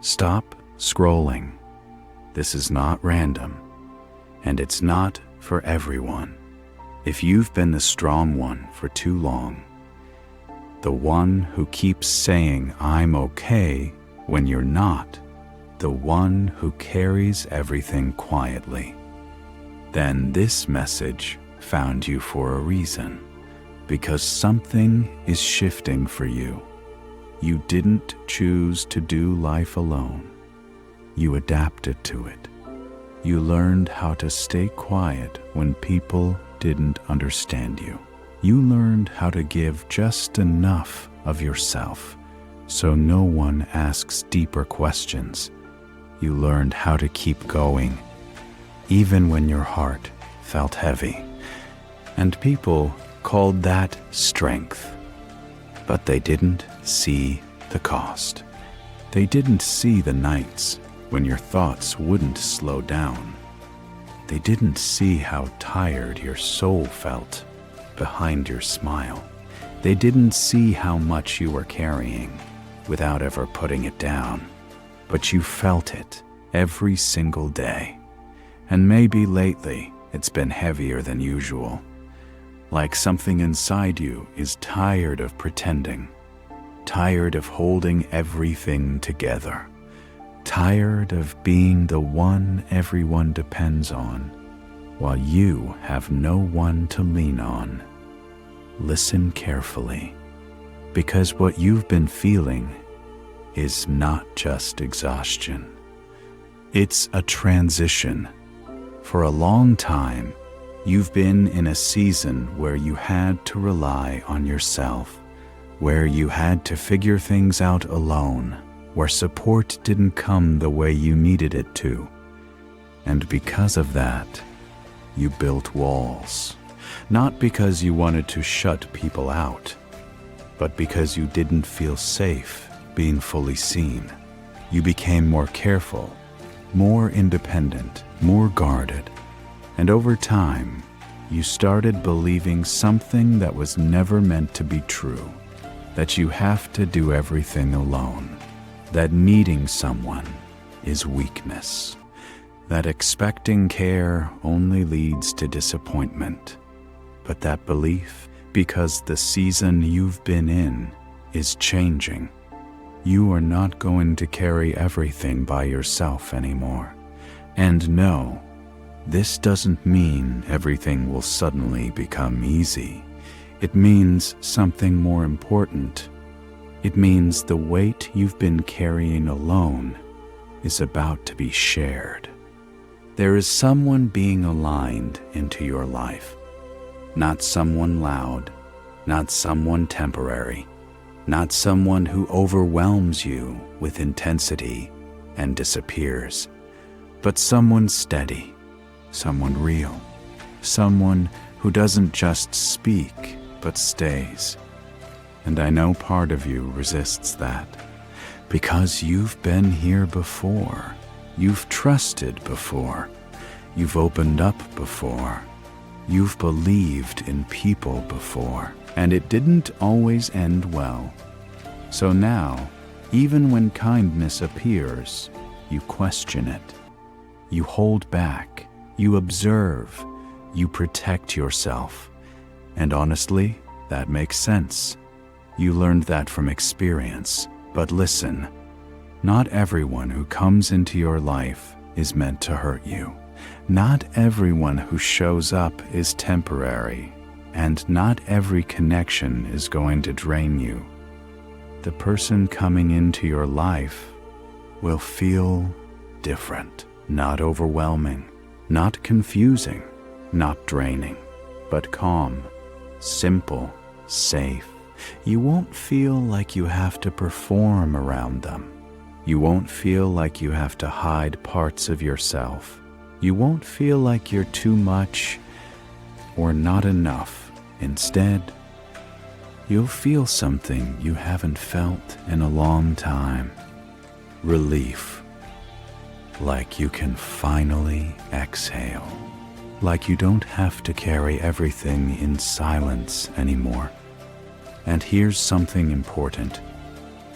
Stop scrolling. This is not random, and it's not for everyone. If you've been the strong one for too long, the one who keeps saying, "I'm okay," when you're not, the one who carries everything quietly, then this message found you for a reason, because something is shifting for you. You didn't choose to do life alone. You adapted to it. You learned how to stay quiet when people didn't understand you. You learned how to give just enough of yourself so no one asks deeper questions. You learned how to keep going, even when your heart felt heavy. And people called that strength. But they didn't see the cost. They didn't see the nights when your thoughts wouldn't slow down. They didn't see how tired your soul felt behind your smile. They didn't see how much you were carrying without ever putting it down. But you felt it every single day. And maybe lately it's been heavier than usual. Like something inside you is tired of pretending, tired of holding everything together, tired of being the one everyone depends on, while you have no one to lean on. Listen carefully, because what you've been feeling is not just exhaustion. It's a transition. For a long time, you've been in a season where you had to rely on yourself, where you had to figure things out alone, where support didn't come the way you needed it to. And because of that, you built walls. Not because you wanted to shut people out, but because you didn't feel safe being fully seen. You became more careful, more independent, more guarded. And over time, you started believing something that was never meant to be true, that you have to do everything alone, that needing someone is weakness, that expecting care only leads to disappointment. But that belief, because the season you've been in is changing, you are not going to carry everything by yourself anymore. And no, this doesn't mean everything will suddenly become easy. It means something more important. It means the weight you've been carrying alone is about to be shared. There is someone being aligned into your life. Not someone loud, not someone temporary, not someone who overwhelms you with intensity and disappears, but someone steady, someone real, someone who doesn't just speak but stays. And I know part of you resists that, because you've been here before, you've trusted before, you've opened up before, you've believed in people before, and it didn't always end well. So now, even when kindness appears, you question it. You hold back, you observe, you protect yourself. And honestly, that makes sense. You learned that from experience. But listen, not everyone who comes into your life is meant to hurt you. Not everyone who shows up is temporary, and not every connection is going to drain you. The person coming into your life will feel different, not overwhelming, not confusing, not draining, but calm, simple, safe. You won't feel like you have to perform around them. You won't feel like you have to hide parts of yourself. You won't feel like you're too much or not enough. Instead, you'll feel something you haven't felt in a long time. Relief. Like you can finally exhale. Like you don't have to carry everything in silence anymore. And here's something important.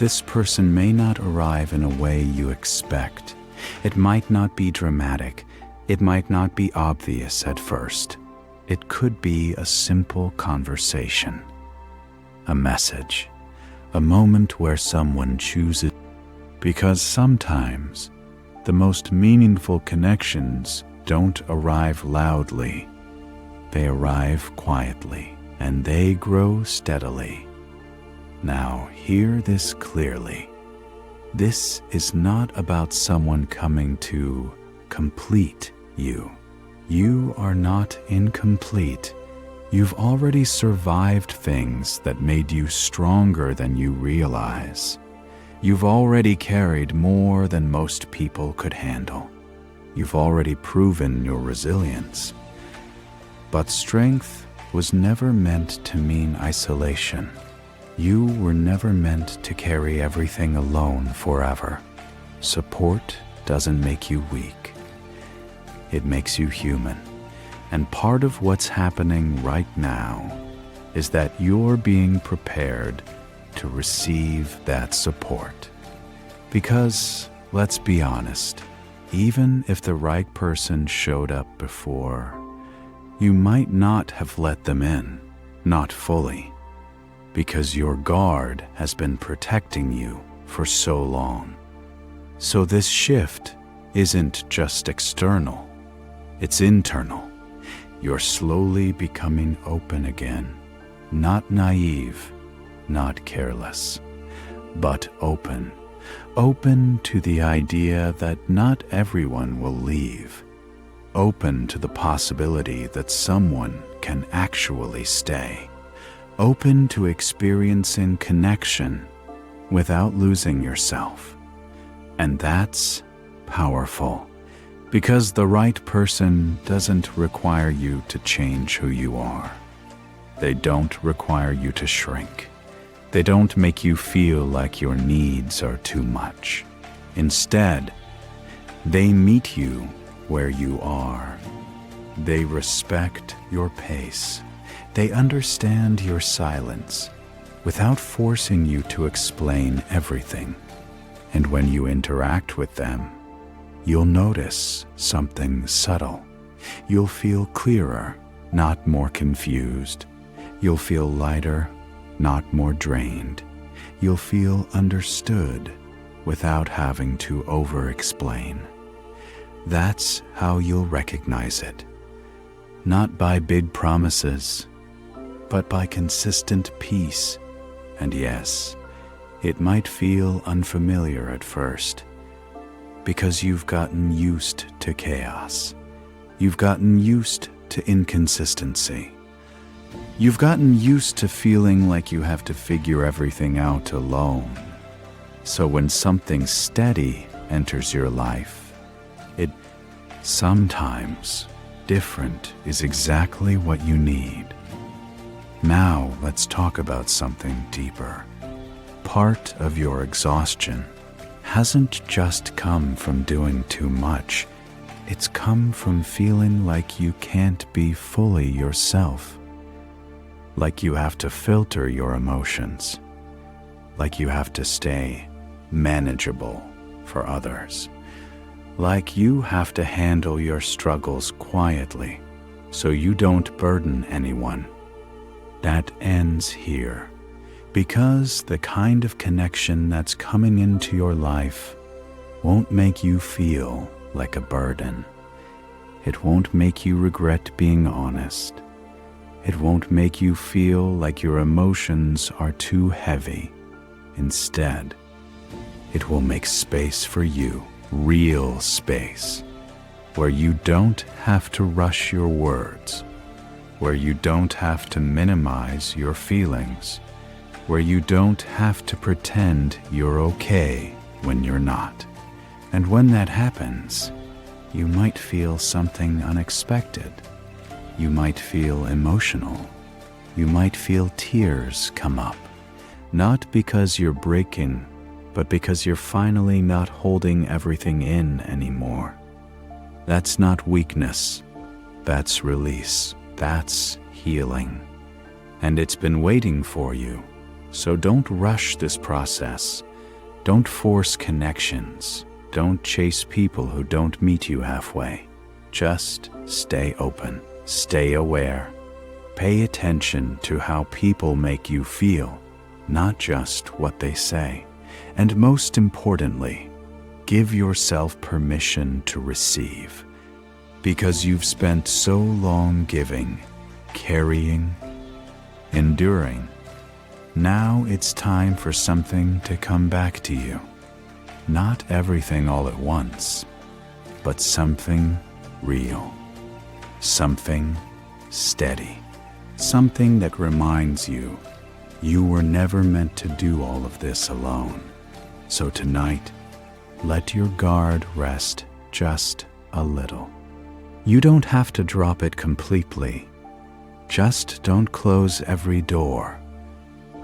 this person may not arrive in a way you expect. It might not be dramatic. It might not be obvious at first. It could be a simple conversation, a message, a moment where someone chooses. Because sometimes the most meaningful connections don't arrive loudly. They arrive quietly, and they grow steadily. Now, hear this clearly. This is not about someone coming to complete you. You are not incomplete. You've already survived things that made you stronger than you realize. You've already carried more than most people could handle. You've already proven your resilience. But strength was never meant to mean isolation. You were never meant to carry everything alone forever. Support doesn't make you weak. It makes you human. And part of what's happening right now is that you're being prepared to receive that support. Because, let's be honest, even if the right person showed up before, you might not have let them in, not fully, because your guard has been protecting you for so long. So this shift isn't just external, it's internal. You're slowly becoming open again, not naive, not careless, but open. Open to the idea that not everyone will leave. Open to the possibility that someone can actually stay. Open to experiencing connection without losing yourself. And that's powerful, because the right person doesn't require you to change who you are. They don't require you to shrink. They don't make you feel like your needs are too much. Instead, they meet you where you are. They respect your pace. They understand your silence without forcing you to explain everything. And when you interact with them, you'll notice something subtle. You'll feel clearer, not more confused. You'll feel lighter, not more drained. You'll feel understood without having to over-explain. That's how you'll recognize it. Not by big promises, but by consistent peace. And yes, it might feel unfamiliar at first, because you've gotten used to chaos. You've gotten used to inconsistency. You've gotten used to feeling like you have to figure everything out alone. So when something steady enters your life, sometimes different is exactly what you need. Now let's talk about something deeper. Part of your exhaustion hasn't just come from doing too much. It's come from feeling like you can't be fully yourself. Like you have to filter your emotions. Like you have to stay manageable for others. Like you have to handle your struggles quietly so you don't burden anyone. That ends here, because the kind of connection that's coming into your life won't make you feel like a burden. It won't make you regret being honest. It won't make you feel like your emotions are too heavy. Instead, it will make space for you, real space, where you don't have to rush your words, where you don't have to minimize your feelings, where you don't have to pretend you're okay when you're not. And when that happens, you might feel something unexpected. You might feel emotional. You might feel tears come up, not because you're breaking, but because you're finally not holding everything in anymore. That's not weakness. That's release. That's healing. And it's been waiting for you. So don't rush this process. Don't force connections. Don't chase people who don't meet you halfway. Just stay open, stay aware. Pay attention to how people make you feel, not just what they say. And most importantly, give yourself permission to receive. Because you've spent so long giving, carrying, enduring. Now it's time for something to come back to you. Not everything all at once, but something real. Something steady. Something that reminds you you were never meant to do all of this alone. So tonight, let your guard rest just a little. You don't have to drop it completely. Just don't close every door,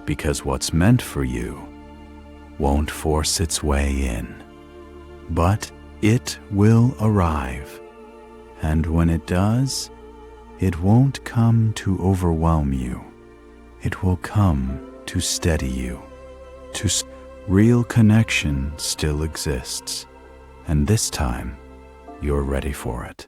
because what's meant for you won't force its way in. But it will arrive, and when it does, it won't come to overwhelm you. It will come to steady you. Real connection still exists, and this time you're ready for it.